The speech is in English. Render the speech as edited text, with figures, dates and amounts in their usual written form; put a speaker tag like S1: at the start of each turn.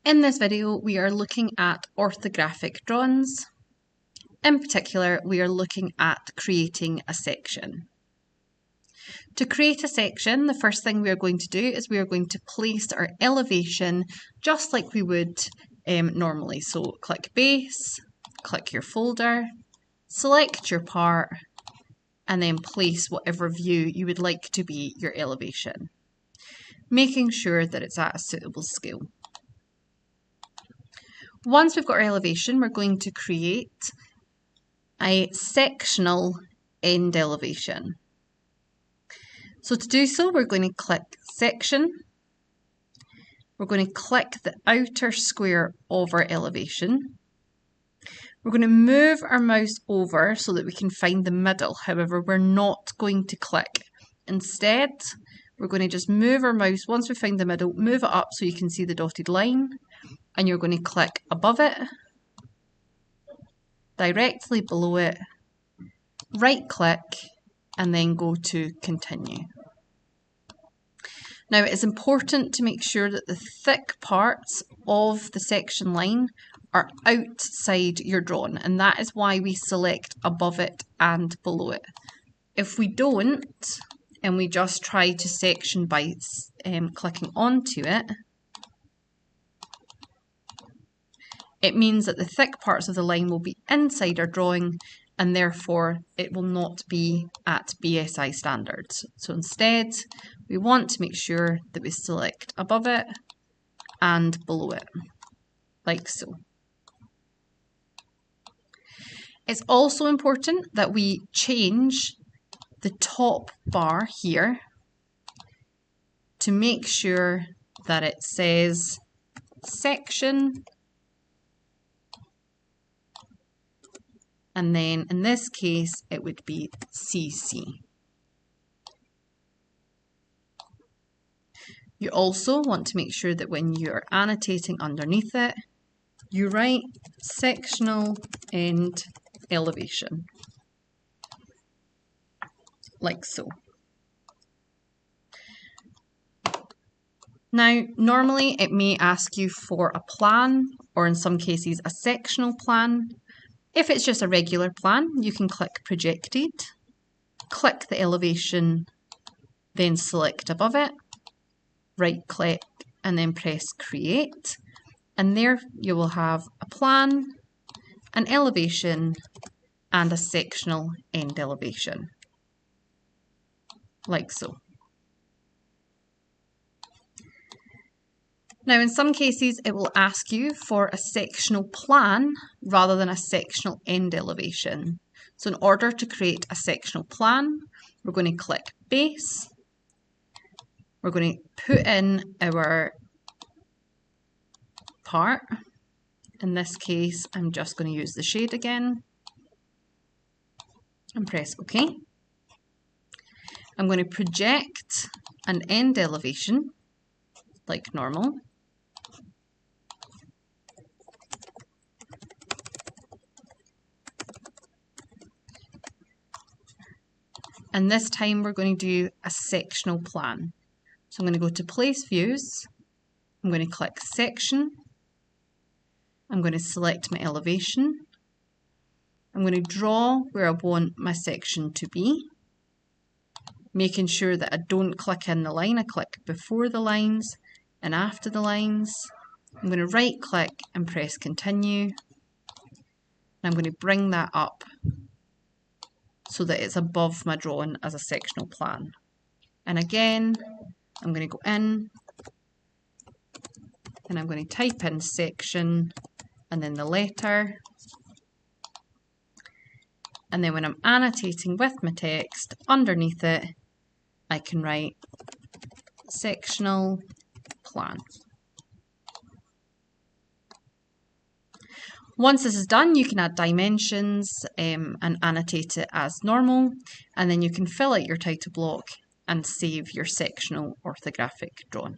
S1: In this video, we are looking at orthographic drawings. In particular, we are looking at creating a section. To create a section, the first thing we are going to do is we are going to place our elevation just like we would normally. So click Base, click your folder, select your part, and then place whatever view you would like to be your elevation, making sure that it's at a suitable scale. Once we've got our elevation, we're going to create a sectional end elevation. So to do so, we're going to click Section. We're going to click the outer square of our elevation. We're going to move our mouse over so that we can find the middle. However, we're not going to click. Instead, we're going to just move our mouse. Once we find the middle, move it up so you can see the dotted line. And you're going to click above it, directly below it, right click, and then go to continue. Now, it's important to make sure that the thick parts of the section line are outside your drawing, and that is why we select above it and below it. If we don't, and we just try to section by clicking onto it, it means that the thick parts of the line will be inside our drawing and therefore it will not be at BSI standards. So instead, we want to make sure that we select above it and below it, like so. It's also important that we change the top bar here to make sure that it says section. And then in this case, it would be CC. You also want to make sure that when you're annotating underneath it, you write sectional end elevation, like so. Now, normally it may ask you for a plan, or in some cases a sectional plan. If it's just a regular plan, you can click Projected, click the elevation, then select above it, right click, and then press Create. And there you will have a plan, an elevation, and a sectional end elevation, like so. Now, in some cases, it will ask you for a sectional plan rather than a sectional end elevation. So in order to create a sectional plan, we're going to click Base. We're going to put in our part. In this case, I'm just going to use the shade again and press OK. I'm going to project an end elevation like normal. And this time we're going to do a sectional plan. So I'm going to go to Place Views. I'm going to click Section. I'm going to select my elevation. I'm going to draw where I want my section to be, making sure that I don't click in the line. I click before the lines and after the lines. I'm going to right click and press Continue. And I'm going to bring that up so that it's above my drawing as a sectional plan. And again, I'm going to go in and I'm going to type in section and then the letter. And then when I'm annotating with my text, underneath it, I can write sectional plan. Once this is done, you can add dimensions and annotate it as normal, and then you can fill out your title block and save your sectional orthographic drawing.